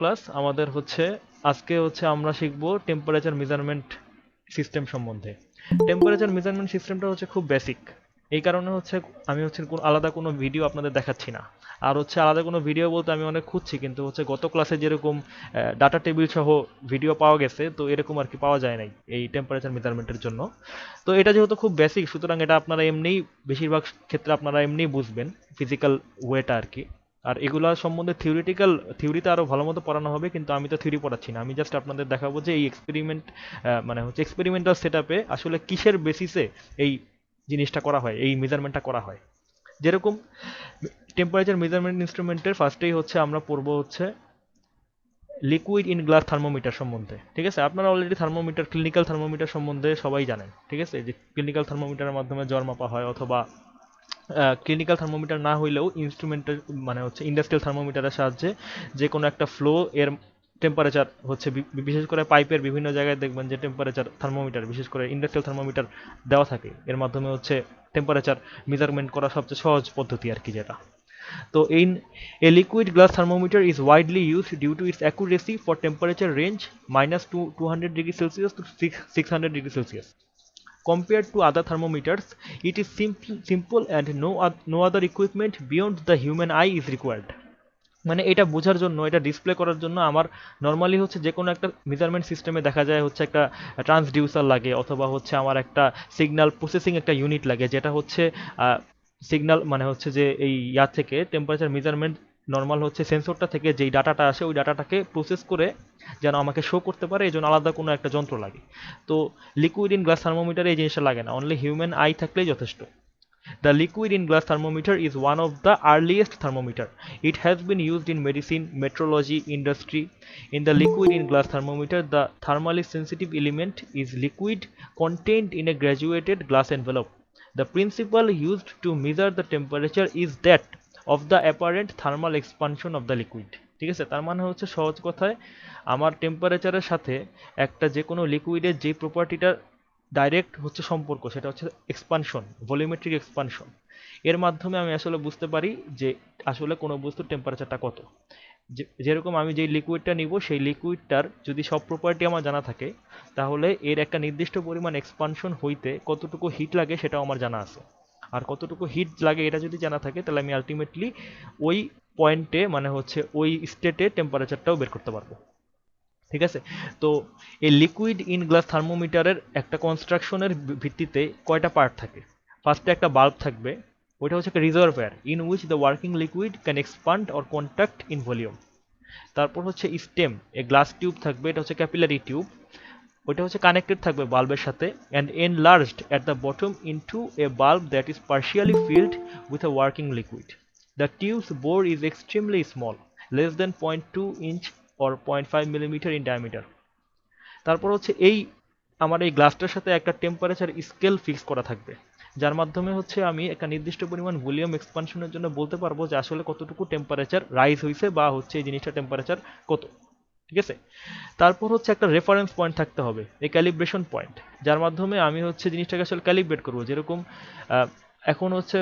Class আমাদের হচ্ছে আজকে হচ্ছে আমরা শিখব টেম্পারেচার মেজারমেন্ট সিস্টেম সম্বন্ধে। টেম্পারেচার মেজারমেন্ট সিস্টেমটা হচ্ছে খুব বেসিক। এই কারণে হচ্ছে আমি হচ্ছে আলাদা কোনো ভিডিও আপনাদের দেখাচ্ছি না। আর হচ্ছে আলাদা কোনো ভিডিও বলতে আমি অনেক খুঁজছি, কিন্তু হচ্ছে গত ক্লাসে যেরকম ডাটা টেবিল সহ ভিডিও পাওয়া গেছে, তো এরকম আর কি পাওয়া যায় নাই এই টেম্পারেচার মেজারমেন্টের জন্য। তো এটা যেহেতু খুব বেসিক, সুতরাং এটা আপনারা এমনিই বেশিরভাগ ক্ষেত্রে আপনারা এমনিই বুঝবেন, ফিজিক্যাল ওয়েটা আর কি। আর এগুলা সম্বন্ধে থিওরিতে আরো ভালো মতো পড়ানো হবে, কিন্তু আমি তো থিওরি পড়াচ্ছি না, আমি জাস্ট আপনাদের দেখাবো যে এই এক্সপেরিমেন্ট মানে হচ্ছে এক্সপেরিমেন্টাল সেটআপে আসলে কিসের বেসিসে এই জিনিসটা করা হয়, এই মেজারমেন্টটা করা হয়। যেরকম টেম্পারেচার মেজারমেন্ট ইনস্ট্রুমেন্টের ফার্স্টেই হচ্ছে আমরা পড়বো হচ্ছে লিকুইড ইন গ্লাস থার্মোমিটার সম্বন্ধে। ঠিক আছে, আপনারা অলরেডি থার্মোমিটার, ক্লিনিক্যাল থার্মোমিটার সম্বন্ধে সবাই জানেন। ঠিক আছে, যে ক্লিনিক্যাল থার্মোমিটারের মাধ্যমে জ্বর মাপা হয়, অথবা ক্লিনিক্যাল থার্মোমিটার না হইলেও ইনস্ট্রুমেন্টের মানে হচ্ছে ইন্ডাস্ট্রিয়াল থার্মোমিটারের সাহায্যে যে কোনো একটা ফ্লো এর টেম্পারেচার হচ্ছে বিশেষ করে পাইপের বিভিন্ন জায়গায় দেখবেন যে টেম্পারেচার থার্মোমিটার, বিশেষ করে ইন্ডাস্ট্রিয়াল থার্মোমিটার দেওয়া থাকে, এর মাধ্যমে হচ্ছে টেম্পারেচার মেজারমেন্ট করা সবচেয়ে সহজ পদ্ধতি আর কি যেটা। তো in a liquid glass thermometer is widely used due to its accuracy for temperature range -200 degrees Celsius to 600 degrees Celsius. Compared to other thermometers, it is simple and no other equipment beyond the human eye is required. মানে এটা বোঝার জন্য, এটা display করার জন্য আমার normally হচ্ছে যে কোনো একটা মেজারমেন্ট সিস্টেমে দেখা যায় হচ্ছে একটা ট্রান্সডিউসার লাগে, অথবা হচ্ছে আমার একটা সিগন্যাল প্রসেসিং একটা ইউনিট লাগে, যেটা হচ্ছে সিগন্যাল মানে হচ্ছে যে এই থেকে টেম্পারেচার মেজারমেন্ট নর্মাল হচ্ছে সেন্সরটা থেকে যেই ডাটাটা আসে ওই ডাটাটাকে প্রসেস করে যেন আমাকে শো করতে পারে, এই জন্য আলাদা কোনো একটা যন্ত্র লাগে। তো লিকুইড ইন গ্লাস থার্মোমিটারে এই জিনিসটা লাগে না, অনলি হিউম্যান আই থাকলেই যথেষ্ট। The liquid in glass thermometer is one of the earliest thermometer. It has been used in medicine, metrology, industry. In the liquid in glass thermometer, the thermally sensitive element is liquid contained in a graduated glass envelope. The principle used to measure the temperature is that of the apparent thermal expansion of the liquid. ঠিক আছে, তার মানে হচ্ছে সহজ কথায় আমার টেম্পারেচারের সাথে একটা যে কোনো লিকুইডের যে প্রপার্টিটার ডাইরেক্ট হচ্ছে সম্পর্ক, সেটা হচ্ছে এক্সপানশন, ভলিউমেট্রিক এক্সপানশন। এর মাধ্যমে আমি আসলে বুঝতে পারি যে আসলে কোনো বস্তুর টেম্পারেচারটা কত। যেরকম আমি যেই লিকুইডটা নিব সেই লিকুইডটার যদি সব প্রপার্টি আমার জানা থাকে, তাহলে এর একটা নির্দিষ্ট পরিমাণ এক্সপানশন হইতে কতটুকু হিট লাগে সেটাও আমার জানা আছে। আর কতটুকু হিট লাগে এটা যদি জানা থাকে, তাহলে আমি আলটিমেটলি ওই পয়েন্টে মানে হচ্ছে ওই স্টেটে টেম্পারেচারটাও বের করতে পারবো। ঠিক আছে, তো এই লিকুইড ইন গ্লাস থার্মোমিটারের একটা কনস্ট্রাকশনের ভিত্তিতে কয়টা পার্ট থাকে। ফার্স্টে একটা বাল্ব থাকবে, ওইটা হচ্ছে একটা reservoir in which the working liquid can expand or contact in volume. তারপর হচ্ছে স্টেম, এ গ্লাস টিউব থাকবে, এটা হচ্ছে ক্যাপিলারি টিউব, ওইটা হচ্ছে কানেক্টেড থাকবে বাল্বের সাথে, and enlarged at the bottom into a bulb that is partially filled with a working liquid. The tube's bore is extremely small, less than 0.2 inch or 0.5 millimetre in diameter. তারপর হচ্ছে এই আমার এই গ্লাসটার সাথে একটা টেম্পারেচার স্কেল ফিক্স করা থাকবে, যার মাধ্যমে হচ্ছে আমি একটা নির্দিষ্ট পরিমাণ ভলিউম এক্সপানশনের জন্য বলতে পারবো যে আসলে কতটুকু টেম্পারেচার রাইজ হয়েছে, বা হচ্ছে এই জিনিসটা টেম্পারেচার কত। ঠিক আছে, তারপর হচ্ছে একটা রেফারেন্স পয়েন্ট থাকতে হবে, এই ক্যালিব্রেশন পয়েন্ট, যার মাধ্যমে আমি হচ্ছে জিনিসটাকে আসলে ক্যালিব্রেট করবো। যেরকম এখন হচ্ছে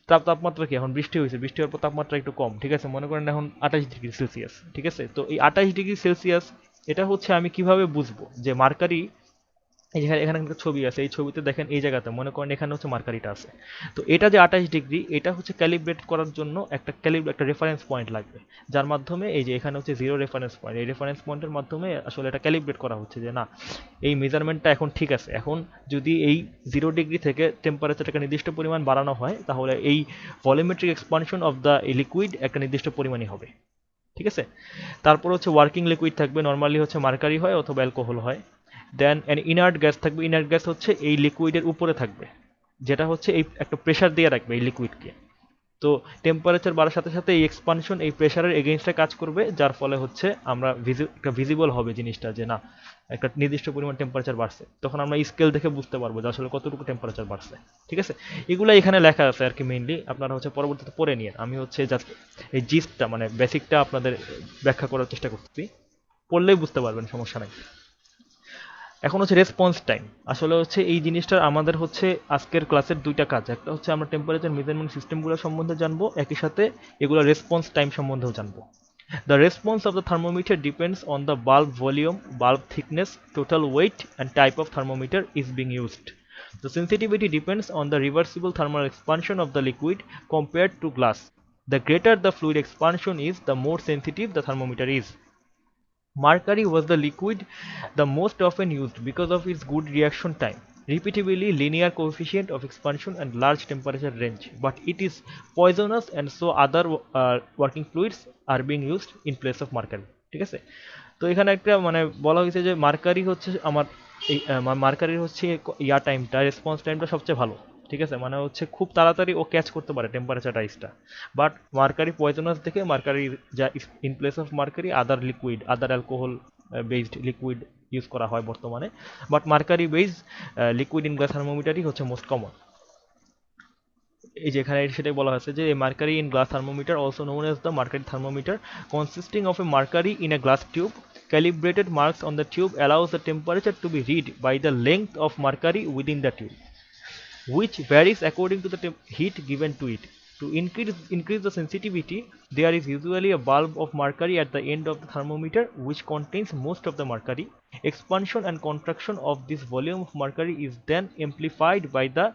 তাপমাত্রা কি, এখন বৃষ্টি হয়েছে, বৃষ্টি হওয়ার পর তাপমাত্রা একটু কম, ঠিক আছে, মনে করেন এখন 28 ডিগ্রি সেলসিয়াস। ঠিক আছে, তো এই 28 ডিগ্রি সেলসিয়াস এটা হচ্ছে আমি কিভাবে বুঝবো যে মার্কারি, এই যে এখানে একটা ছবি আছে, এই ছবিতে দেখেন এই জায়গাতে মনে করেন এখানে হচ্ছে মার্কারিটা আছে। তো এটা যে 28 ডিগ্রি, এটা হচ্ছে ক্যালিব্রেট করার জন্য একটা রেফারেন্স পয়েন্ট লাগবে, যার মাধ্যমে এই যে এখানে হচ্ছে জিরো রেফারেন্স পয়েন্ট, এই রেফারেন্স পয়েন্টের মাধ্যমে আসলে এটা ক্যালিব্রেট করা হচ্ছে যে না, এই মেজারমেন্টটা এখন ঠিক আছে। এখন যদি এই 0 ডিগ্রি থেকে টেম্পারেচারটা নির্দিষ্ট পরিমাণ বাড়ানো হয়, তাহলে এই volumetric expansion of the liquid একটা নির্দিষ্ট পরিমাণই হবে। ঠিক আছে, তারপর হচ্ছে ওয়ার্কিং লিকুইড থাকবে, নর্মালি হচ্ছে মার্কারি হয় অথবা অ্যালকোহল হয়। দেন এন ইনার্ট গ্যাস থাকবে, ইনার্ট গ্যাস হচ্ছে এই লিকুইডের উপরে থাকবে, যেটা হচ্ছে এই একটা প্রেশার দিয়ে রাখবে এই লিকুইডকে। তো টেম্পারেচার বাড়ার সাথে সাথে এই এক্সপানশন এই প্রেশারের এগেইনস্টে কাজ করবে, যার ফলে হচ্ছে আমরা একটা ভিজিবল হবে জিনিসটা যে না একটা নির্দিষ্ট পরিমাণ টেম্পারেচার বাড়ছে, তখন আমরা স্কেল দেখে বুঝতে পারবো যে আসলে কতটুকু টেম্পারেচার বাড়ছে। ঠিক আছে, এগুলো এখানে লেখা আছে আর কি, মেইনলি আপনারা হচ্ছে পরবর্তীতে পড়ে নিন। আমি হচ্ছে জাস্ট এই জিস্টটা মানে বেসিকটা আপনাদের ব্যাখ্যা করার চেষ্টা করছি, পড়লেই বুঝতে পারবেন, সমস্যা নাই। এখন হচ্ছে রেসপন্স টাইম। আসলে হচ্ছে এই জিনিসটার আমাদের হচ্ছে আজকের ক্লাসের দুইটা কাজ, একটা হচ্ছে আমরা টেম্পারেচার মেজারমেন্ট সিস্টেমগুলো সম্বন্ধে জানবো, একই সাথে এগুলো রেসপন্স টাইম সম্বন্ধেও জানবো। The response of the thermometer depends on the bulb volume, bulb thickness, total weight, and type of thermometer is being used. The sensitivity depends on the reversible thermal expansion of the liquid compared to glass. The greater the fluid expansion is, the more sensitive the thermometer is. Mercury was the liquid the most often used because of its good reaction time, repeatedly linear coefficient of expansion, and large temperature range. But it is poisonous, and so other working fluids are being used in place of mercury. ঠিক আছে, তো এখানে একটা মানে বলা হয়েছে যে mercury হচ্ছে আমার এই মার্কারির হচ্ছে ইয়া টাইমটা, রেসপন্স টাইমটা সবচেয়ে ভালো। ঠিক আছে, মানে হচ্ছে খুব তাড়াতাড়ি ও ক্যাচ করতে পারে টেম্পারেচার রাইজটা। বাট মার্কারি পয়জনাস দেখে মার্কারি যা in place of mercury other liquid, other alcohol based liquid use করা হয় বর্তমানে। But mercury base liquid in glass থার্মোমিটারই হচ্ছে মোস্ট কমন। এই যে এখানে সেটাই বলা হয়েছে যে mercury in glass thermometer also known as the mercury thermometer consisting of A mercury in a glass tube calibrated marks on the tube allows the temperature to be read by the length of mercury within the tube, which varies according to the heat given to it. To increase the sensitivity, there is usually a bulb of mercury at the end of the thermometer which contains most of the mercury. Expansion and contraction of this volume of mercury is then amplified by the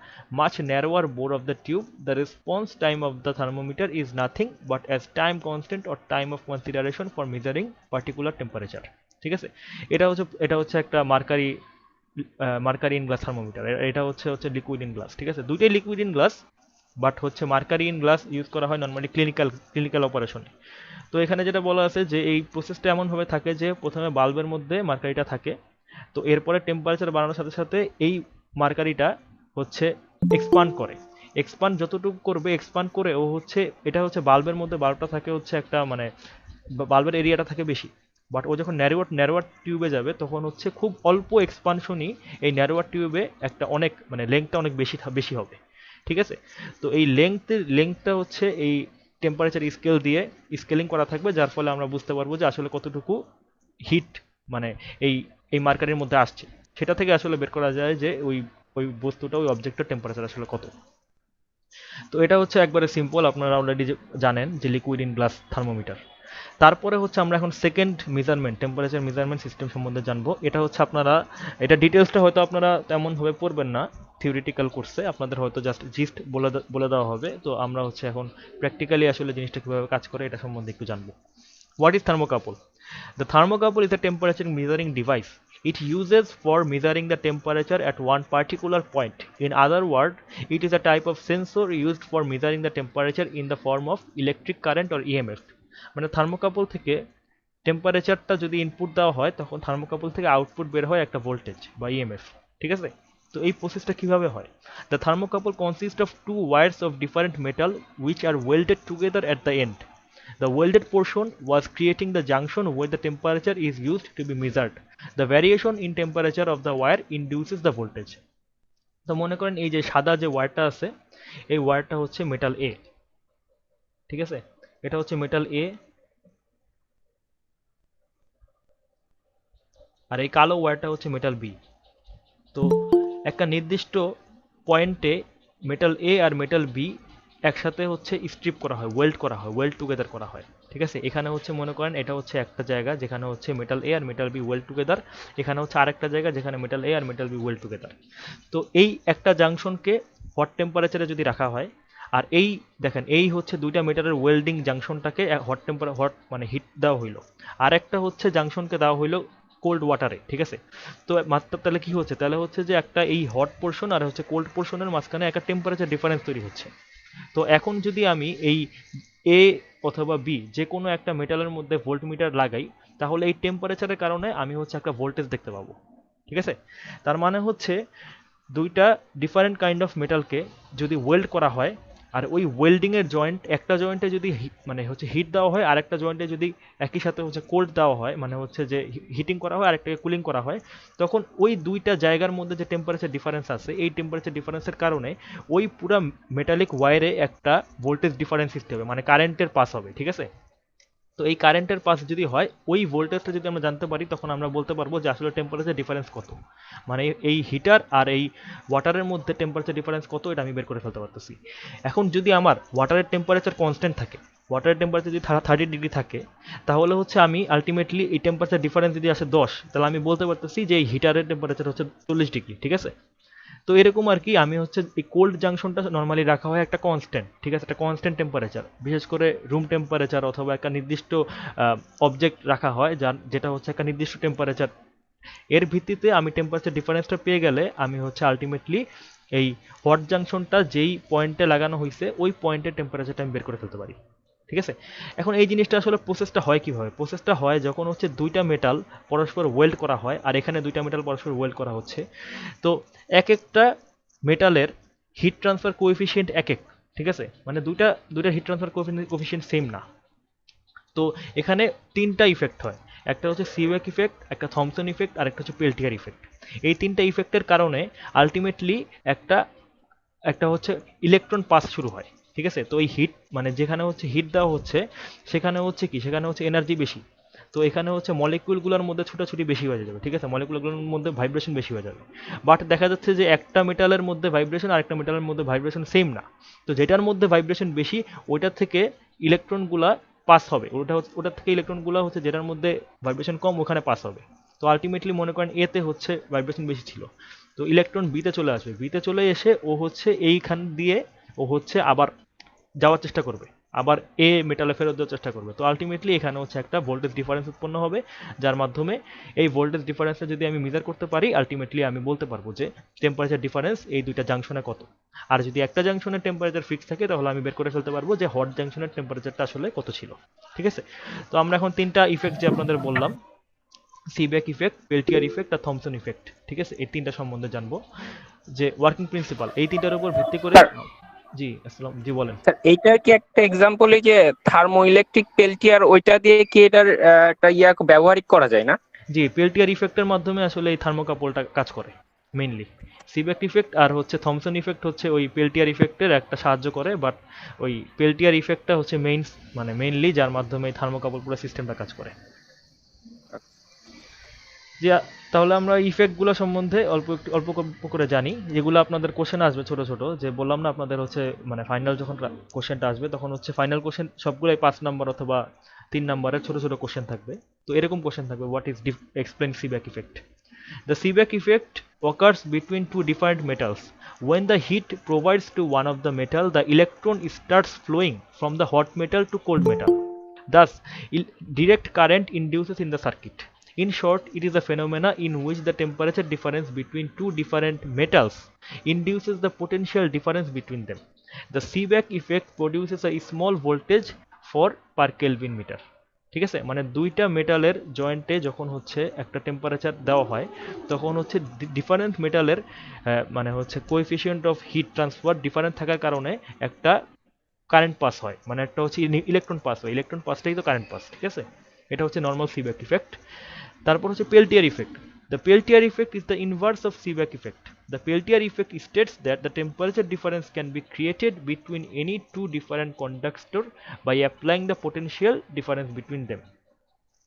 much narrower bore of the tube. The response time of the thermometer is nothing but as time constant or time of consideration for measuring particular temperature. ঠিক আছে, এটা হচ্ছে একটা mercury mercury in glass thermometer. এটা হচ্ছে liquid in glass. ঠিক আছে, দুইটাই লিকুইড ইন গ্লাস, বাট হচ্ছে মার্কারি ইন গ্লাস ইউজ করা হয় নর্মালি ক্লিনিক্যাল অপারেশনে। তো এখানে যেটা বলা আছে যে এই প্রসেসটা এমনভাবে থাকে যে প্রথমে বাল্বের মধ্যে মার্কারিটা থাকে, তো এরপরে টেম্পারেচার বাড়ানোর সাথে সাথে এই মার্কারিটা হচ্ছে এক্সপান্ড যতটুকু করবে, এক্সপান্ড করে ও হচ্ছে এটা হচ্ছে বাল্বের মধ্যে বাল্বটা থাকে হচ্ছে একটা মানে বাল্বের এরিয়াটা থাকে বেশি, বাট ও যখন ন্যারোয়ার টিউবে যাবে তখন হচ্ছে খুব অল্প এক্সপানশনই এই ন্যারোয়ার টিউবে একটা অনেক মানে লেংথটা অনেক বেশি হবে। ঠিক আছে, তো এই লেংথটা হচ্ছে এই টেম্পারেচার স্কেল দিয়ে স্কেলিং করা থাকবে, যার ফলে আমরা বুঝতে পারবো যে আসলে কতটুকু হিট মানে এই এই মার্কারের মধ্যে আসছে। সেটা থেকে আসলে বের করা যায় যে ওই বস্তুটা ওই অবজেক্টের টেম্পারেচার আসলে কত। তো এটা হচ্ছে একবারে সিম্পল, আপনারা অলরেডি জানেন যে লিকুইড ইন গ্লাস থার্মোমিটার। তারপরে হচ্ছে আমরা এখন second measurement temperature measurement system সম্বন্ধে জানবো। এটা হচ্ছে আপনারা এটা ডিটেলসটা হয়তো আপনারা তেমনভাবে পড়বেন না থিওরিটিক্যাল কোর্সে, আপনাদের হয়তো জাস্ট জিস্ট বলে দেওয়া হবে। তো আমরা হচ্ছে এখন প্র্যাকটিক্যালি আসলে জিনিসটা কীভাবে কাজ করে এটা সম্বন্ধে একটু জানবো। What is thermocouple? The thermocouple is a temperature measuring device. It uses for measuring the temperature at one particular point. In other words, it is a type of sensor used for measuring the temperature in the form of electric current or EMF. মানে thermocouple থেকে টেম্পারেচারটা যদি input দেওয়া হয় তখন thermocouple থেকে output বের হয় একটা ভোল্টেজ বা ইএমএফ। ঠিক আছে, তো এই প্রসেসটা কিভাবে হয়? The thermocouple consist of two wires of different metal which are welded together at the end. The welded portion was creating the junction where the temperature is used to be measured. The variation in temperature of the wire induces the voltage. তো মনে করেন এই যে সাদা যে ওয়্যারটা আছে এই ওয়্যারটা হচ্ছে মেটাল এ। ঠিক আছে, এটা হচ্ছে মেটাল এ, আর এই কালো ওয়্যারটা হচ্ছে মেটাল বি। তো একটা নির্দিষ্ট পয়েন্টে মেটাল এ আর মেটাল বি একসাথে হচ্ছে স্ট্রিপ করা হয়, ওয়েল্ড টুগেদার করা হয়। ঠিক আছে, এখানে হচ্ছে মনে করেন এটা হচ্ছে একটা জায়গা যেখানে হচ্ছে মেটাল এ আর মেটাল বি ওয়েল্ড টুগেদার, এখানে হচ্ছে আরেকটা জায়গা যেখানে মেটাল এ আর মেটাল বি ওয়েল্ড টুগেদার। তো এই একটা জাংশনকে হট টেম্পারেচারে যদি রাখা হয়, আর এই দেখেন এই হচ্ছে দুইটা মেটালের ওয়েল্ডিং জাংশনটাকে হট মানে হিট দেওয়া হইলো, আর একটা হচ্ছে জাংশনকে দেওয়া হইলো কোল্ড ওয়াটারে। ঠিক আছে, তো মাত্রা তাহলে কি হচ্ছে, তাহলে হচ্ছে যে একটা এই হট পোর্শন আর হচ্ছে কোল্ড পোর্শনের মাঝখানে একটা টেম্পারেচার ডিফারেন্স তৈরি হচ্ছে। তো এখন যদি আমি এই এ অথবা বি যে কোনো একটা মেটালের মধ্যে ভোল্টমিটার লাগাই, তাহলে এই টেম্পারেচারের কারণে আমি হচ্ছে একটা ভোল্টেজ দেখতে পাবো। ঠিক আছে, তার মানে হচ্ছে দুইটা ডিফারেন্ট কাইন্ড অফ মেটালকে যদি ওয়েল্ড করা হয়, আর ওই ওয়েল্ডিংয়ের জয়েন্ট একটা জয়েন্টে যদি মানে হচ্ছে হিট দেওয়া হয়, আর একটা জয়েন্টে যদি একই সাথে হচ্ছে কোল্ড দেওয়া হয়, মানে হচ্ছে যে হিটিং করা হয় আর একটাকে কুলিং করা হয়, তখন ওই দুইটা জায়গার মধ্যে যে টেম্পারেচার ডিফারেন্স আছে এই টেম্পারেচার ডিফারেন্সের কারণে ওই পুরো মেটালিক ওয়্যারে একটা ভোল্টেজ ডিফারেন্স সৃষ্টি হবে, মানে কারেন্টের পাস হবে। ঠিক আছে, তো এই কারেন্টের পাস যদি হয়, ওই ভোল্টেজটা যদি আমরা জানতে পারি তখন আমরা বলতে পারবো যে আসলে টেম্পারেচার ডিফারেন্স কত, মানে এই হিটার আর এই ওয়াটারের মধ্যে টেম্পারেচার ডিফারেন্স কত এটা আমি বের করে ফেলতে পারতেছি। এখন যদি আমার ওয়াটারের টেম্পারেচার কনস্ট্যান্ট থাকে, ওয়াটারের টেম্পারেচার যদি 30 ডিগ্রি থাকে, তাহলে হচ্ছে আমি আলটিমেটলি এই টেম্পারেচার ডিফারেন্স যদি আসে 10, তাহলে আমি বলতে পারতেছি যে এই হিটারের টেম্পারেচার হচ্ছে 40 ডিগ্রি, ঠিক আছে? তো এরকম আর কি, আমি হচ্ছে এই কোল্ড জাংশনটা নর্মালি রাখা হয় একটা কনস্ট্যান্ট, ঠিক আছে, একটা কনস্ট্যান্ট টেম্পারেচার, বিশেষ করে রুম টেম্পারেচার অথবা একটা নির্দিষ্ট অবজেক্ট রাখা হয় যেটা হচ্ছে একটা নির্দিষ্ট টেম্পারেচার। এর ভিত্তিতে আমি টেম্পারেচার ডিফারেন্সটা পেয়ে গেলে আমি হচ্ছে আলটিমেটলি এই হট জাংশনটা যেই পয়েন্টে লাগানো হয়েছে ওই পয়েন্টের টেম্পারেচারটা আমি বের করে ফেলতে পারি, ঠিক আছে? এখন এই জিনিসটা আসলে প্রসেসটা হয় কিভাবে? প্রসেসটা হয় যখন হচ্ছে দুইটা মেটাল পরস্পর ওয়েল্ড করা হয়, আর এখানে দুইটা মেটাল পরস্পর ওয়েল্ড করা হচ্ছে। তো এক একটা মেটালের হিট ট্রান্সফার কোএফিসিয়েন্ট এক এক, ঠিক আছে, মানে দুইটা হিট ট্রান্সফার কোএফিসিয়েন্ট সেম না। তো এখানে তিনটা ইফেক্ট হয়, একটা হচ্ছে সিওয়াক ইফেক্ট, একটা থমসন ইফেক্ট, আর একটা হচ্ছে পেল্টিয়ার ইফেক্ট। এই তিনটা ইফেক্টের কারণে আলটিমেটলি একটা একটা হচ্ছে ইলেকট্রন পাস শুরু হয়, ঠিক আছে? তো এই হিট মানে যেখানে হচ্ছে হিট দেওয়া হচ্ছে সেখানে হচ্ছে কি, সেখানে হচ্ছে এনার্জি বেশি। তো এখানে হচ্ছে মলিকিউলগুলোর মধ্যে ছোটাছুটি বেশি হয়ে যাবে, ঠিক আছে, মলিকিউলগুলোর মধ্যে ভাইব্রেশন বেশি হয়ে যাবে। বাট দেখা যাচ্ছে যে একটা মেটালের মধ্যে ভাইব্রেশন আর একটা মেটালের মধ্যে ভাইব্রেশন সেম না। তো যেটার মধ্যে ভাইব্রেশন বেশি ওইটার থেকে ইলেকট্রনগুলা পাস হবে, ওটার থেকে ইলেকট্রনগুলো হচ্ছে যেটার মধ্যে ভাইব্রেশন কম ওখানে পাস হবে। তো আলটিমেটলি মনে করেন এতে হচ্ছে ভাইব্রেশন বেশি ছিল, তো ইলেকট্রন বিতে চলে আসবে, বিতে চলে এসে ও হচ্ছে এইখান দিয়ে ও হচ্ছে আবার যাওয়ার চেষ্টা করবে, আবার এ মেটালে ফেরত দেওয়ার চেষ্টা করবে। তো আলটিমেটলি এখানে হচ্ছে একটা ভোল্টেজ ডিফারেন্স উৎপন্ন হবে, যার মাধ্যমে এই ভোল্টেজ ডিফারেন্সটা যদি আমি মেজার করতে পারি আলটিমেটলি আমি বলতে পারবো যে টেম্পারেচার ডিফারেন্স এই দুইটা জাংশনে কত। আর যদি একটা জাংশনের টেম্পারেচার ফিক্স থাকে তাহলে আমি বের করে ফেলতে পারবো যে হট জাংশনের টেম্পারেচারটা আসলে কত ছিল, ঠিক আছে? তো আমরা এখন তিনটা ইফেক্ট যে আপনাদের বললাম, সিব্যাক ইফেক্ট, পেল্টিয়ার ইফেক্ট আর থমসন ইফেক্ট, ঠিক আছে, এই তিনটা সম্বন্ধে জানবো, যে ওয়ার্কিং প্রিন্সিপাল এই তিনটার উপর ভিত্তি করে। স্যার জি আসসালাম, জি বলেন। স্যার এইটার কি একটা এক্সাম্পল, এই যে থার্মো ইলেকট্রিক পেল্টিয়ার, ওইটা দিয়ে কি এটার একটা ব্যবহারিক করা যায় না? জি, পেল্টিয়ার ইফেক্টের মাধ্যমে আসলে এই থার্মোকাপলটা কাজ করে মেইনলি। সিব্যাক ইফেক্ট আর হচ্ছে থমসন ইফেক্ট হচ্ছে ওই পেল্টিয়ার ইফেক্টের একটা সাহায্য করে, বাট ওই পেল্টিয়ার ইফেক্টটা হচ্ছে মেইনলি যার মাধ্যমে এই থার্মোকাপল পুরো সিস্টেমটা কাজ করে। যে তাহলে আমরা ইফেক্টগুলো সম্বন্ধে অল্প করে জানি, যেগুলো আপনাদের কোশ্চেন আসবে ছোট ছোট, যে বললাম না আপনাদের হচ্ছে মানে ফাইনাল যখন কোশ্চেনটা আসবে তখন হচ্ছে ফাইনাল কোশ্চেন সবগুলোই 5 নম্বর অথবা 3 নম্বরের ছোট ছোট কোশ্চেন থাকবে। তো এরকম কোশ্চেন থাকবে, what is explain Seebeck effect. The Seebeck effect occurs between two different metals. When the heat provides to one of the metal, the electron starts flowing from the hot metal to cold metal. Thus, direct current induces in the circuit. In short, it is a phenomena in which the temperature difference between two different metals induces the potential difference between them. The Seebeck effect produces a small voltage for per Kelvin meter. ঠিক আছে, মানে দুইটা মেটালের জয়েন্টে যখন হচ্ছে একটা temperature দেওয়া হয় তখন হচ্ছে ডিফারেন্ট মেটালের মানে হচ্ছে coefficient of heat transfer different থাকার কারণে একটা কারেন্ট পাস হয়, মানে একটা হচ্ছে ইলেকট্রন পাস হয়, ইলেকট্রন পাসটাই তো কারেন্ট পাস, ঠিক আছে? এটা হচ্ছে নর্মাল সিব্যাক ইফেক্ট। তারপর হচ্ছে Peltier effect. The Peltier effect is the inverse of Seebeck effect. The Peltier effect states that the temperature difference can be created between any two different conductors by applying the potential difference between them.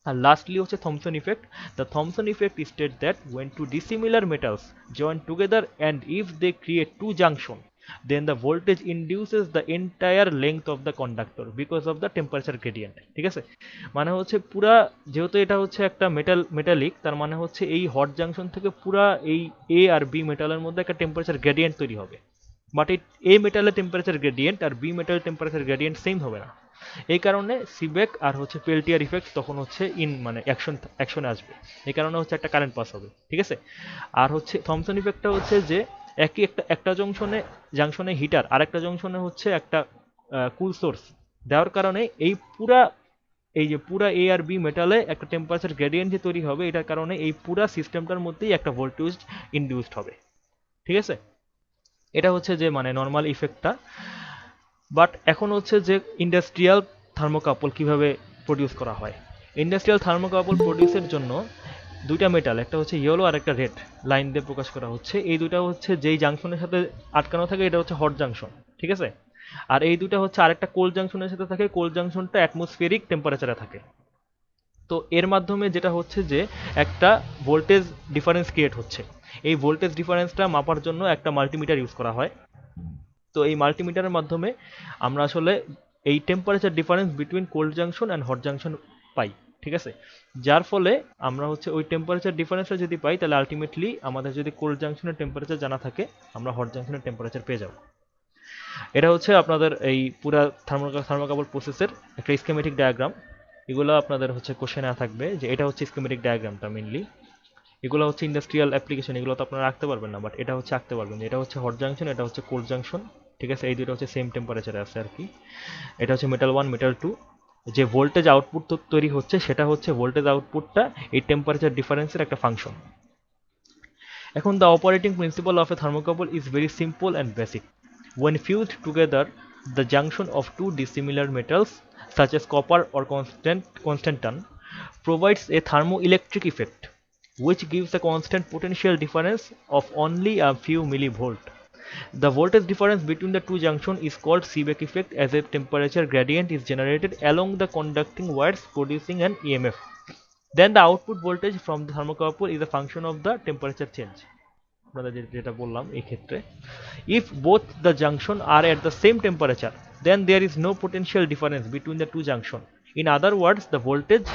And lastly হচ্ছে Thomson effect. The Thomson effect states that when two dissimilar metals join together and if they create two junctions, then the voltage induces the entire length of the conductor because of the temperature gradient. ঠিক আছে, মানে হচ্ছে পুরা, যেহেতু এটা হচ্ছে একটা metallic, তার মানে হচ্ছে এই হট জাংশন থেকে পুরা এই এ আর বি মেটালের মধ্যে একটা টেম্পারেচার গ্রেডিয়েন্ট তৈরি হবে। বাট এ মেটালের টেম্পারেচার গ্রেডিয়েন্ট আর বি মেটালের টেম্পারেচার গ্রেডিয়েন্ট সেম হবে না। এই কারণে সিবেক আর হচ্ছে পেল্টিয়ার ইফেক্ট তখন হচ্ছে মানে অ্যাকশনে আসবে, এই কারণে হচ্ছে একটা কারেন্ট পাস হবে, ঠিক আছে? আর হচ্ছে থমসন ইফেক্টটা হচ্ছে যে একটা জাংশনে হিটার আর একটা জংশনে হচ্ছে একটা কুল সোর্স দেওয়ার কারণে এই যে পুরা এ আর বি মেটালে একটা টেম্পারেচার গ্রেডিয়েন্ট যে তৈরি হবে, এটার কারণে এই পুরা সিস্টেমটার মধ্যেই একটা ভোল্টেজ ইনডিউসড হবে, ঠিক আছে? এটা হচ্ছে যে মানে নর্মাল ইফেক্টটা। বাট এখন হচ্ছে যে ইন্ডাস্ট্রিয়াল থার্মোকাপল কিভাবে প্রডিউস করা হয়। ইন্ডাস্ট্রিয়াল থার্মোকাপল প্রডিউসের জন্য দুইটা মেটাল, একটা হচ্ছে ইয়েলো আর একটা রেড লাইন দিয়ে প্রকাশ করা হচ্ছে। এই দুটা হচ্ছে যেই জাংশনের সাথে আটকানো থাকে এটা হচ্ছে হট জাংশন, ঠিক আছে? আর এই দুটা হচ্ছে আরেকটা কোল্ড জাংশনের সাথে থাকে, কোল্ড জাংশনটা অ্যাটমসফিয়ারিক টেম্পারেচারে থাকে। তো এর মাধ্যমে যেটা হচ্ছে যে একটা ভোল্টেজ ডিফারেন্স ক্রিয়েট হচ্ছে। এই ভোল্টেজ ডিফারেন্সটা মাপার জন্য একটা মাল্টিমিটার ইউজ করা হয়। তো এই মাল্টিমিটারের মাধ্যমে আমরা আসলে এই temperature difference between cold junction and hot junction পাই, ঠিক আছে। যার ফলে আমরা হচ্ছে ওই টেম্পারেচার ডিফারেন্সটা যদি পাই তাহলে আলটিমেটলি আমাদের যদি কোল্ড জাংশনের টেম্পারেচার জানা থাকে আমরা হট জাংশনের টেম্পারেচার পেয়ে যাব। এটা হচ্ছে আপনাদের এই পুরা থার্মোকাপল প্রসেসের একটা স্কিমেটিক ডায়াগ্রাম। এগুলো আপনাদের হচ্ছে কোশ্চেনে থাকবে যে এটা হচ্ছে স্কিমেটিক ডায়াগ্রামটা মেইনলি। এগুলো হচ্ছে ইন্ডাস্ট্রিয়াল অ্যাপ্লিকেশন, এগুলো তো আপনারা আঁকতে পারবেন না, বাট এটা হচ্ছে আঁকতে পারবেন। এটা হচ্ছে হট জাংশন, এটা হচ্ছে কোল্ড জাংশন, ঠিক আছে। এই দুটো হচ্ছে সেম টেম্পারেচারে আছে আর কি। এটা হচ্ছে মেটাল 1 মেটাল 2। যে ভোল্টেজ আউটপুট তৈরি হচ্ছে সেটা হচ্ছে ভোল্টেজ আউটপুটটা এই টেম্পারেচার ডিফারেন্সের একটা ফাংশন। এখন the operating principal of A thermocouple is very simple and basic. When fused together, the junction of two dissimilar metals, such as copper or constantan, provides a thermoelectric effect, which gives a constant potential difference of only a few millivolt. The voltage difference between the two junctions is called Seebeck effect, as a temperature gradient is generated along the conducting wires, producing an EMF. Then the output voltage from the thermocouple is a function of the temperature change. যেটা বললাম এই ক্ষেত্রে, if both the junction are at the same temperature, then there is no potential difference between the two junction. In other words, the voltage,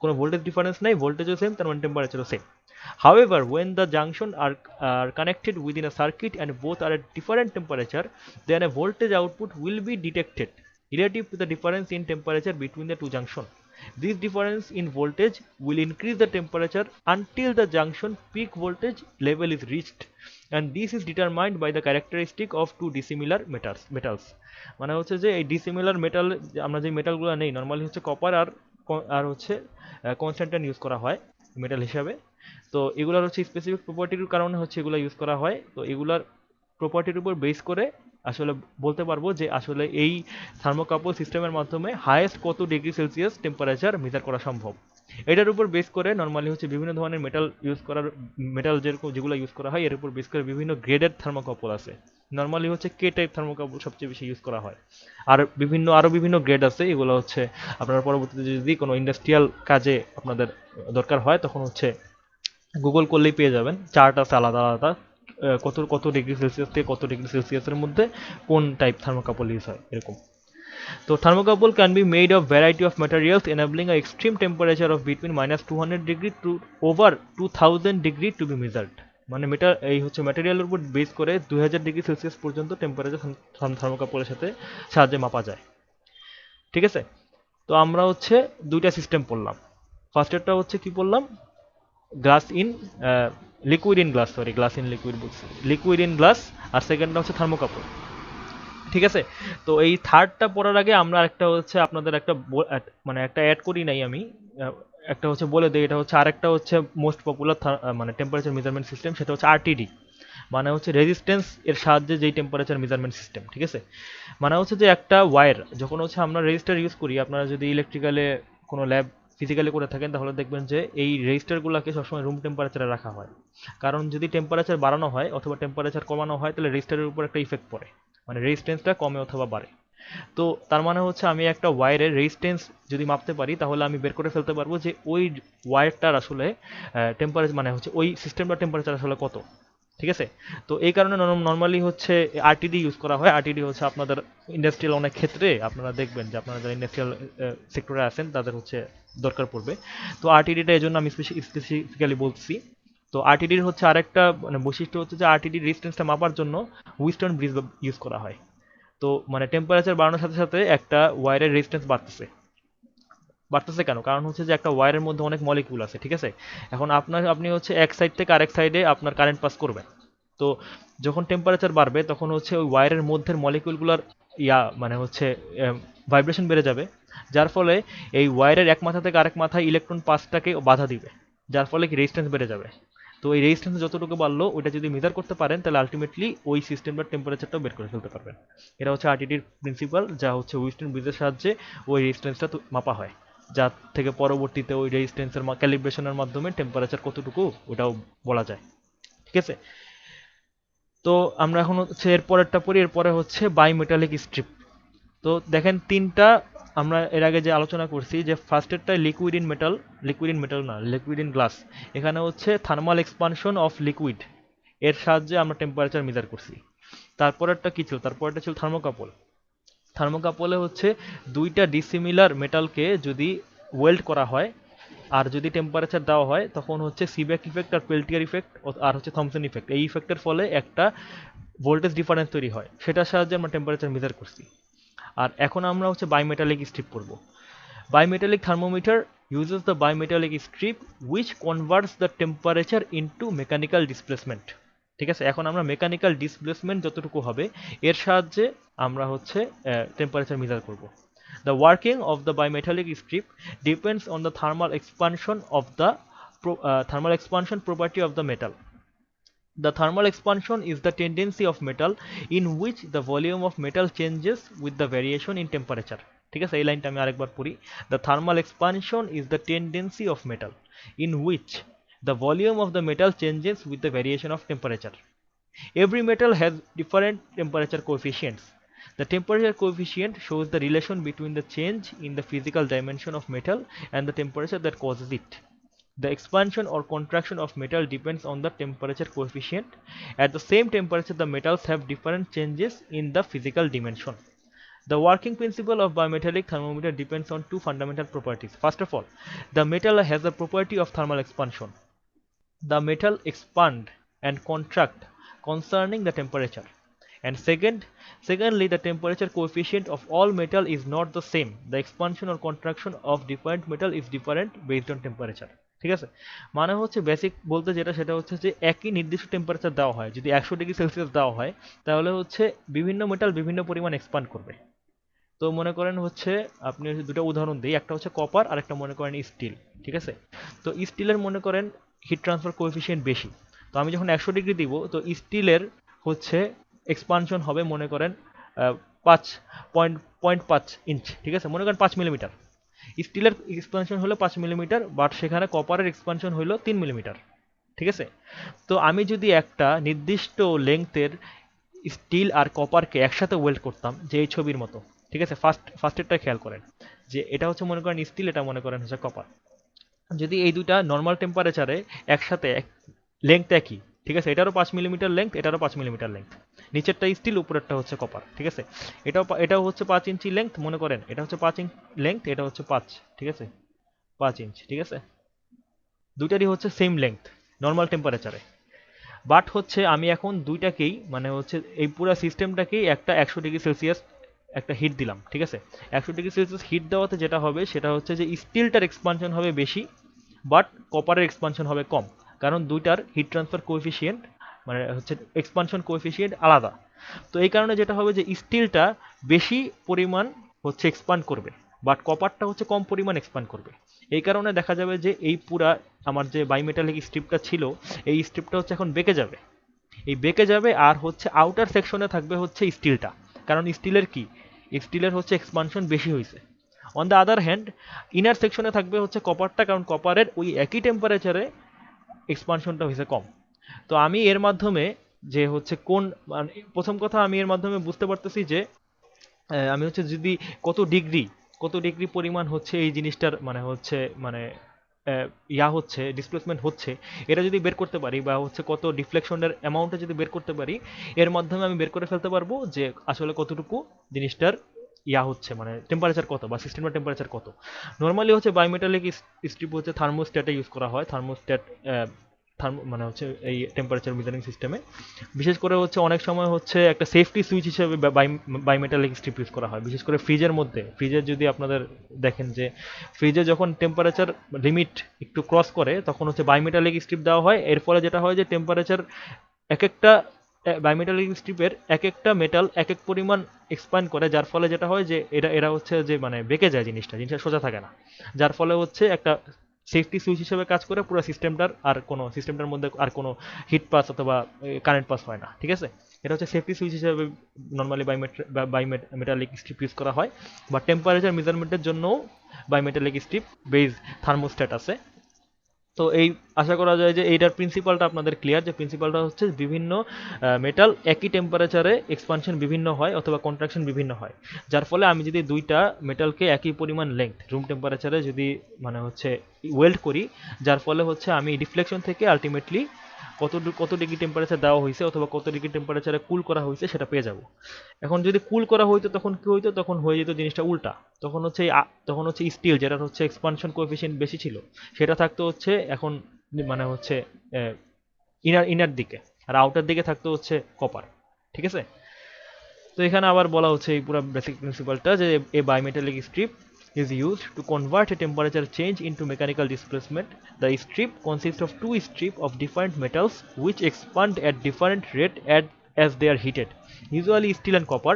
কোনো voltage difference নাই, voltage ও same, তার মানে temperature O same. However, when the junction are connected within a circuit and both are at different temperature, then a voltage output will be detected relative to the difference in temperature between the two junction. This difference in voltage will increase the temperature until the junction peak voltage level is reached, and this is determined by the characteristic of two dissimilar metals. মানে হচ্ছে যে এই dissimilar metal, আমরা যে মেটালগুলো নেই normally হচ্ছে copper আর হচ্ছে Constantine use করা হয় মেটাল হিসাবে। তো এগুলোর হচ্ছে স্পেসিফিক প্রপার্টির কারণে হচ্ছে এগুলো ইউজ করা হয়। তো এগুলার প্রপার্টির উপর বেস করে আসলে বলতে পারবো যে আসলে এই থার্মোকাপল সিস্টেমের মাধ্যমে হাইয়েস্ট কত ডিগ্রি সেলসিয়াস টেম্পারেচার মেজার করা সম্ভব। এটার উপর বেস করে নর্মালি হচ্ছে বিভিন্ন ধরনের মেটাল যেগুলো ইউজ করা হয় এর উপর বেস করে বিভিন্ন গ্রেডের থার্মোকাপল আছে। নর্মালি হচ্ছে কে টাইপ থার্মোকাপল সবচেয়ে বেশি ইউজ করা হয়। আর আরো বিভিন্ন গ্রেড আছে, এগুলো হচ্ছে আপনার পরবর্তীতে যদি কোনো ইন্ডাস্ট্রিয়াল কাজে আপনাদের দরকার হয় তখন হচ্ছে গুগল করলেই পেয়ে যাবেন, চার্ট আছে আলাদা আলাদা কত ডিগ্রি সেলসিয়াস থেকে কত ডিগ্রি সেলসিয়াসের মধ্যে কোন টাইপ থার্মোকাপল ইউজ হয় এরকম। তো thermocouple can be made of variety of materials enabling a extreme temperature of between -200 degree to over 2000 degree to be measured. মানে এই হচ্ছে ম্যাটেরিয়ালের উপর বেস করে 2000 ডিগ্রি সেলসিয়াস পর্যন্ত টেম্পারেচার থার্মোকাপলের সাহায্যে মাপা যায়, ঠিক আছে। তো আমরা হচ্ছে দুইটা সিস্টেম পড়লাম। ফার্স্টেরটা হচ্ছে কি পড়লাম, liquid in glass, liquid in glass, আর সেকেন্ডটা হচ্ছে থার্মোকাপল, ঠিক আছে। তো এই থার্ডটা পড়ার আগে আমরা একটা হচ্ছে আপনাদের একটা মানে একটা অ্যাড করি নাই আমি, একটা হচ্ছে বলে দিই। এটা হচ্ছে আরেকটা হচ্ছে মোস্ট পপুলার মানে টেম্পারেচার মেজারমেন্ট সিস্টেম, সেটা হচ্ছে আরটিডি, মানে হচ্ছে রেজিস্ট্যান্স এর সাহায্যে যেই টেম্পারেচার মেজারমেন্ট সিস্টেম, ঠিক আছে। মানে হচ্ছে যে একটা ওয়্যার যখন হচ্ছে আমরা রেজিস্টার ইউজ করি, আপনারা যদি ইলেকট্রিক্যালে কোনো ল্যাব ফিজিক্যালি করে থাকেন তাহলে দেখবেন যে এই রেজিস্টারগুলোকে সবসময় রুম টেম্পারেচারে রাখা হয়। কারণ যদি টেম্পারেচার বাড়ানো হয় অথবা টেম্পারেচার কমানো হয় তাহলে রেজিস্টারের উপর একটা ইফেক্ট পড়ে, মানে রেজিস্ট্যান্সটা কমে অথবা বাড়ে। তো তার মানে হচ্ছে আমি একটা ওয়্যারের রেজিস্ট্যান্স যদি মাপতে পারি তাহলে আমি বের করে ফেলতে পারবো যে ওই ওয়্যারটার আসলে টেম্পারেচার মানে হচ্ছে ওই সিস্টেমটার টেম্পারেচার আসলে কত, ঠিক আছে। তো এই কারণে নর্মালি হচ্ছে আরটিডি ইউজ করা হয়। আরটিডি হচ্ছে আপনাদের ইন্ডাস্ট্রিয়াল অনেক ক্ষেত্রে আপনারা দেখবেন যে আপনারা যারা ইন্ডাস্ট্রিয়াল সেক্টরে আছেন তাদের হচ্ছে দরকার পড়বে। তো আরটিডিটা এই জন্য আমি স্পেসিফিক্যালি বলছি। তো আরটিডির হচ্ছে আরেকটা মানে বৈশিষ্ট্য হচ্ছে যে আরটিডির রেজিস্ট্যান্সটা মাপার জন্য হুইস্টন ব্রিজ ইউজ করা হয়। তো মানে টেম্পারেচার বাড়ানোর সাথে সাথে একটা ওয়্যারের রেজিস্ট্যান্স বাড়তেছে কেন? কারণ হচ্ছে যে একটা ওয়্যারের মধ্যে অনেক মলিকিউল আছে, ঠিক আছে। এখন আপনি হচ্ছে এক সাইড থেকে আরেক সাইডে আপনার কারেন্ট পাস করবেন। তো যখন টেম্পারেচার বাড়বে তখন হচ্ছে ওই ওয়্যারের মধ্যের মলিকিউলগুলোর মানে হচ্ছে ভাইব্রেশন বেড়ে যাবে, যার ফলে এই ওয়্যারের এক মাথা থেকে আরেক মাথায় ইলেকট্রন পাসটাকে বাধা দিবে, যার ফলে কি রেজিস্ট্যান্স বেড়ে যাবে। তো এই রেজিস্ট্যান্স যতটুকু বাড়লো ওইটা যদি মেজার করতে পারেন তাহলে আলটিমেটলি ওই সিস্টেমটার টেম্পারেচারটাও বের করে ফেলতে পারবেন। এটা হচ্ছে আরটিডির প্রিন্সিপাল, যা হচ্ছে হুইস্টন ব্রিজের সাহায্যে ওই রেজিস্ট্যান্সটা মাপা হয়, যার থেকে পরবর্তীতে ওই রেজিস্ট্যান্সের ক্যালিব্রেশনের মাধ্যমে টেম্পারেচার কতটুকু ওটাও বলা যায়, ঠিক আছে। তো আমরা এখন হচ্ছে এরপরেরটা পড়ি, এরপরে হচ্ছে বাইমেটালিক স্ট্রিপ। তো দেখেন তিনটা আমরা এর আগে যে আলোচনা করছি যে ফার্স্টেরটা লিকুইড ইন গ্লাস। এখানে হচ্ছে থার্মাল এক্সপানশন অফ লিকুইড এর সাহায্যে আমরা টেম্পারেচার মেজার করছি। তারপরেরটা কি ছিল? তারপরেরটা ছিল থার্মোকাপল। থার্মোকাপলে হচ্ছে দুইটা ডিসিমিলার মেটালকে যদি ওয়েল্ড করা হয় আর যদি টেম্পারেচার দেওয়া হয় তখন হচ্ছে সিব্যাক ইফেক্ট আর পেল্টিয়ার ইফেক্ট আর হচ্ছে থমসন ইফেক্ট, এই ইফেক্টের ফলে একটা ভোল্টেজ ডিফারেন্স তৈরি হয়, সেটার সাহায্যে আমরা টেম্পারেচার মেজার করছি। আর এখন আমরা হচ্ছে বাইমেটালিক স্ট্রিপ পড়ব। Bimetallic thermometer uses the bimetallic strip which converts the temperature into mechanical displacement। ঠিক আছে, এখন আমরা মেকানিক্যাল ডিসপ্লেসমেন্ট যতটুকু হবে এর সাহায্যে আমরা হচ্ছে টেম্পারেচার মেজার করব। The working of the bimetallic strip depends on the thermal expansion property of the metal. The thermal expansion is the tendency of metal in which the volume of metal changes with the variation in temperature। ঠিক আছে, এই লাইনটা আমি আরেকবার পড়ি। The thermal expansion is the tendency of metal in which the volume of the metal changes with the variation of temperature. Every metal has different temperature coefficients. The temperature coefficient shows the relation between the change in the physical dimension of metal and the temperature that causes it. The expansion or contraction of metal depends on the temperature coefficient. At the same temperature, the metals have different changes in the physical dimension. The working principle of bimetallic thermometer depends on two fundamental properties. First of all, the metal has the property of thermal expansion. The metal expand and contract concerning the temperature. And secondly, the temperature coefficient of all metal is not the same. The expansion or contraction of different metal is different based on temperature. ঠিক আছে, মানে হচ্ছে basic বলতে যেটা সেটা হচ্ছে যে একই নির্দিষ্ট টেম্পারেচার দেওয়া হয়, যদি 100°C দেওয়া হয় তাহলে হচ্ছে বিভিন্ন মেটাল বিভিন্ন পরিমাণ এক্সপান্ড করবে। তো মনে করেন হচ্ছে আপনি দুটো উদাহরণ দিই, একটা হচ্ছে কপার আর একটা মনে করেন স্টিল। ঠিক আছে, তো স্টিলের মনে করেন হিট ট্রান্সফার কোএফিসিয়েন্ট বেশি, তো আমি যখন 100° দিব তো স্টিলের হচ্ছে এক্সপানশন হবে মনে করেন 5.5 ইঞ্চ। ঠিক আছে, মনে করেন 5 মিলিমিটার। স্টিলের এক্সপানশন হলো 5 মিলিমিটার, বাট সেখানে কপারের এক্সপানশন হলো 3 মিলিমিটার। ঠিক আছে, তো আমি যদি একটা নির্দিষ্ট লেংথের স্টিল আর কপারকে একসাথে ওয়েল্ড করতাম, যে এই ছবির মতো। ঠিক আছে, ফার্স্টেরটা খেয়াল করেন যে এটা হচ্ছে মনে করেন স্টিল, এটা মনে করেন হচ্ছে কপার। যদি এই দুইটা নর্মাল টেম্পারেচারে একসাথে লেংথ একই, ঠিক আছে, এটারও 5 মিলিমিটার লেংথ, এটারও 5 মিলিমিটার লেংথ, নিচেরটা স্টিল উপরেরটা হচ্ছে কপার। ঠিক আছে, এটাও হচ্ছে 5 ইঞ্চি লেংথ, মনে করেন এটা হচ্ছে 5 ইঞ্চ লেংথ, এটা হচ্ছে 5। ঠিক আছে, 5 ইঞ্চ। ঠিক আছে, দুইটারই হচ্ছে সেম লেংথ নর্মাল টেম্পারেচারে, বাট হচ্ছে আমি এখন দুইটাকেই মানে হচ্ছে এই পুরো সিস্টেমটাকেই একটা 100°C একটা হিট দিলাম। ঠিক আছে, 100°C হিট দেওয়াতে যেটা হবে সেটা হচ্ছে যে স্টিলটার এক্সপানশন হবে বেশি, বাট কপারের এক্সপানশন হবে কম, কারণ দুইটার হিট ট্রান্সফার কোএফিসিয়েন্ট মানে হচ্ছে এক্সপানশন কোএফিসিয়েন্ট আলাদা। তো এই কারণে যেটা হবে যে স্টিলটা বেশি পরিমাণ হচ্ছে এক্সপান্ড করবে, বাট কপারটা হচ্ছে কম পরিমাণ এক্সপান্ড করবে। এই কারণে দেখা যাবে যে এই পুরা আমার যে বাইমেটালিক স্ট্রিপটা ছিল এই স্ট্রিপটা হচ্ছে এখন বেঁকে যাবে, এই বেঁকে যাবে, আর হচ্ছে আউটার সেকশনে থাকবে হচ্ছে স্টিলটা, কারণ স্টিলের হচ্ছে এক্সপানশন বেশি হয়েছে। On the other hand inner সেকশনে থাকবে হচ্ছে কপারটা, কারণ কপারের ওই একই টেম্পারেচারে এক্সপানশনটা হয়েছে কম। তো আমি এর মাধ্যমে যে হচ্ছে কোন মানে প্রথম কথা আমি এর মাধ্যমে বুঝতে পারতেছি যে আমি হচ্ছে যদি কত ডিগ্রি পরিমাণ হচ্ছে এই জিনিসটার মানে হচ্ছে মানে হচ্ছে ডিসপ্লেসমেন্ট হচ্ছে, এটা যদি বের করতে পারি বা হচ্ছে কত ডিফ্লেকশনের অ্যামাউন্টটা যদি বের করতে পারি, এর মাধ্যমে আমি বের করে ফেলতে পারবো যে আসলে কতটুকু জিনিসটার হচ্ছে মানে টেম্পারেচার কত বা সিস্টেমের টেম্পারেচার কত। নর্মালি হচ্ছে বায়োমেটালিক স্ট্রিপ হচ্ছে থার্মোস্ট্যাটে ইউজ করা হয়, থার্মোস্ট্যাট মানে হচ্ছে এই টেম্পারেচার মেজারিং সিস্টেমে। বিশেষ করে হচ্ছে অনেক সময় হচ্ছে একটা সেফটি সুইচ হিসেবে বাইমেটালিক স্ট্রিপ ইউজ করা হয়, বিশেষ করে ফ্রিজের মধ্যে। ফ্রিজের যদি আপনাদের দেখেন যে ফ্রিজে যখন টেম্পারেচার লিমিট একটু ক্রস করে তখন হচ্ছে বাইমেটালিক স্ট্রিপ দেওয়া হয়। এর ফলে যেটা হয় যে টেম্পারেচার এক একটা বাইমেটালিক স্ট্রিপের এক একটা মেটাল এক এক পরিমাণ এক্সপ্যান্ড করে, যার ফলে যেটা হয় যে এরা হচ্ছে যে মানে বেঁকে যায়, জিনিসটা সোজা থাকে না, যার ফলে হচ্ছে একটা সেফটি সুইচ হিসেবে কাজ করে পুরো সিস্টেমটার মধ্যে আর কোনো হিট পাস অথবা কারেন্ট পাস হয় না। ঠিক আছে, এটা হচ্ছে সেফটি সুইচ হিসেবে নর্মালি বাইমেটালিক স্ট্রিপ ইউজ করা হয়, বা টেম্পারেচার মেজারমেন্টের জন্যও বাইমেটালিক স্ট্রিপ বেজ থার্মোস্ট্যাট আছে। তো এই আশা করা যায় যে এইটার প্রিন্সিপালটা আপনাদের ক্লিয়ার, যে প্রিন্সিপালটা হচ্ছে বিভিন্ন মেটাল একই টেম্পারেচারে এক্সপানশন বিভিন্ন হয় অথবা কন্ট্রাকশন বিভিন্ন হয়, যার ফলে আমি যদি দুইটা মেটালকে একই পরিমাণ লেংথ রুম টেম্পারেচারে যদি মানে হচ্ছে ওয়েল্ড করি, যার ফলে হচ্ছে আমি ডিফ্লেকশন থেকে আলটিমেটলি কত ডিগ্রি টেম্পারেচার দেওয়া হয়েছে অথবা কত ডিগ্রি টেম্পারেচারে কুল করা হয়েছে সেটা পেয়ে যাব। এখন যদি কুল করা হইতো তখন কি হইতো, তখন হয়ে যেত জিনিসটা উল্টা। তখন হচ্ছে স্টিল যেটা হচ্ছে এক্সপানশন কোএফিসিয়েন্ট বেশি ছিল সেটা থাকতো হচ্ছে এখন মানে হচ্ছে ইনার দিকে, আর আউটার দিকে থাকতো হচ্ছে কপার। ঠিক আছে, তো এখানে আবার বলা হচ্ছে এই পুরো বেসিক প্রিন্সিপালটা যে এ বাইমেটালিক strip is used to convert a temperature change into mechanical displacement. The strip consists of two strips of different metals which expand at different rate as they are heated, usually steel and copper,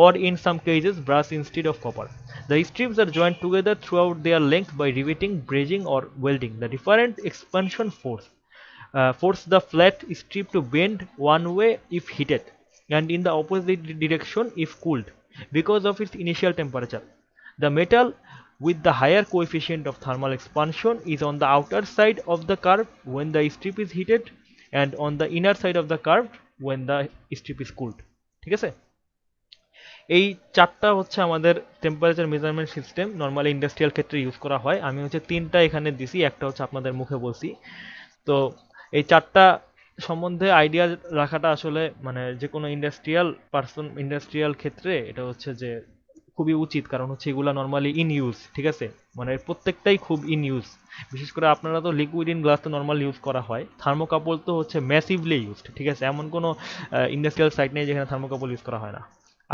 or in some cases brass instead of copper. The strips are joined together throughout their length by riveting, brazing, or welding. The different expansion force the flat strip to bend one way if heated and in the opposite direction if cooled because of its initial temperature. The metal with the higher coefficient of thermal expansion is on the outer side of the curve when the strip is heated and on the inner side of the curve when the strip is cooled. ঠিক আছে, এই চারটা হচ্ছে আমাদের temperature measurement system normally industrial ক্ষেত্রে use করা হয়। আমি হচ্ছে তিনটা এখানে দিছি, একটা হচ্ছে আপনাদের মুখে বলছি। তো এই চারটা সম্বন্ধে আইডিয়া রাখাটা আসলে মানে যে কোনো ইন্ডাস্ট্রিয়াল ক্ষেত্রে এটা হচ্ছে যে খুবই উচিত, কারণ হচ্ছে এগুলা নর্মালি ইন ইউজ। ঠিক আছে, মানে প্রত্যেকটাই খুব ইন ইউজ। বিশেষ করে আপনারা তো লিকুইড ইন গ্লাস তো নর্মাল ইউজ করা হয়, থার্মোকাপল তো হচ্ছে ম্যাসিভলি ইউজড। ঠিক আছে, এমন কোনো ইন্ডাস্ট্রিয়াল সাইট নেই যেখানে থার্মোকাপল ইউজ করা হয় না।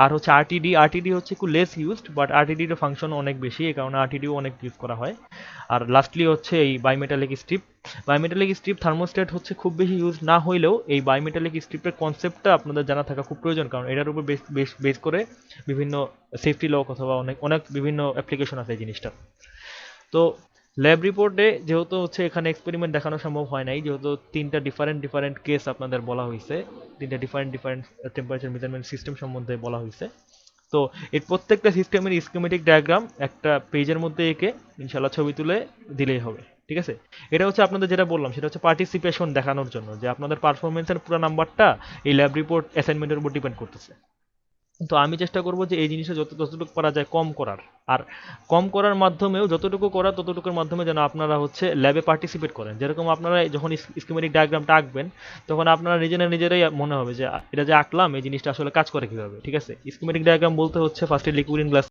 আর হচ্ছে আরটিডি হচ্ছে একটু লেস ইউজড, বাট আরটিডির ফাংশন অনেক বেশি, এই কারণে আরটিডিও অনেক ইউজ করা হয়। আর লাস্টলি হচ্ছে এই বায়োমেটালিক স্ট্রিপ থার্মোস্ট্যাট হচ্ছে খুব বেশি ইউজ না হইলেও এই বায়োমেটালিক স্ট্রিপের কনসেপ্টটা আপনাদের জানা থাকা খুব প্রয়োজন, কারণ এটার উপর বেস করে বিভিন্ন সেফটি লক অথবা অনেক বিভিন্ন অ্যাপ্লিকেশন আছে এই জিনিসটা। তো ল্যাব রিপোর্টে যেহেতু হচ্ছে এখানে এক্সপেরিমেন্ট দেখানো সম্ভব হয় নাই, যেহেতু তিনটা ডিফারেন্ট কেস আপনাদের বলা হয়েছে, তিনটা ডিফারেন্ট টেম্পারেচার মেজারমেন্ট সিস্টেম সম্বন্ধে বলা হয়েছে। তো এর প্রত্যেকটা সিস্টেমের স্কিমেটিক ডায়াগ্রাম একটা পেজের মধ্যে এঁকে ইনশাল্লাহ ছবি তুলে দিলেই হবে। ঠিক আছে, এটা হচ্ছে আপনাদের যেটা বললাম সেটা হচ্ছে পার্টিসিপেশন দেখানোর জন্য যে আপনাদের পারফরমেন্সের পুরো নাম্বারটা এই ল্যাব রিপোর্ট অ্যাসাইনমেন্টের উপর ডিপেন্ড করতেছে। তো আমি চেষ্টা করব যে এই জিনিসটা যতটুকু পারা যায় কম করার, আর কম করার মাধ্যমেও যতটুকু করার ততটুকুর মাধ্যমে যেন আপনারা হচ্ছে ল্যাবে পার্টিসিপেট করেন। যেরকম আপনারা যখন স্কিমেটিক ডায়াগ্রামটা আঁকবেন তখন আপনারা নিজেরাই মনে হবে যে এটা যে আঁকলাম এই জিনিসটা আসলে কাজ করে কীভাবে। ঠিক আছে, স্কিমেটিক ডায়াগ্রাম বলতে হচ্ছে ফার্স্টে লিকুইড ইন গ্লাস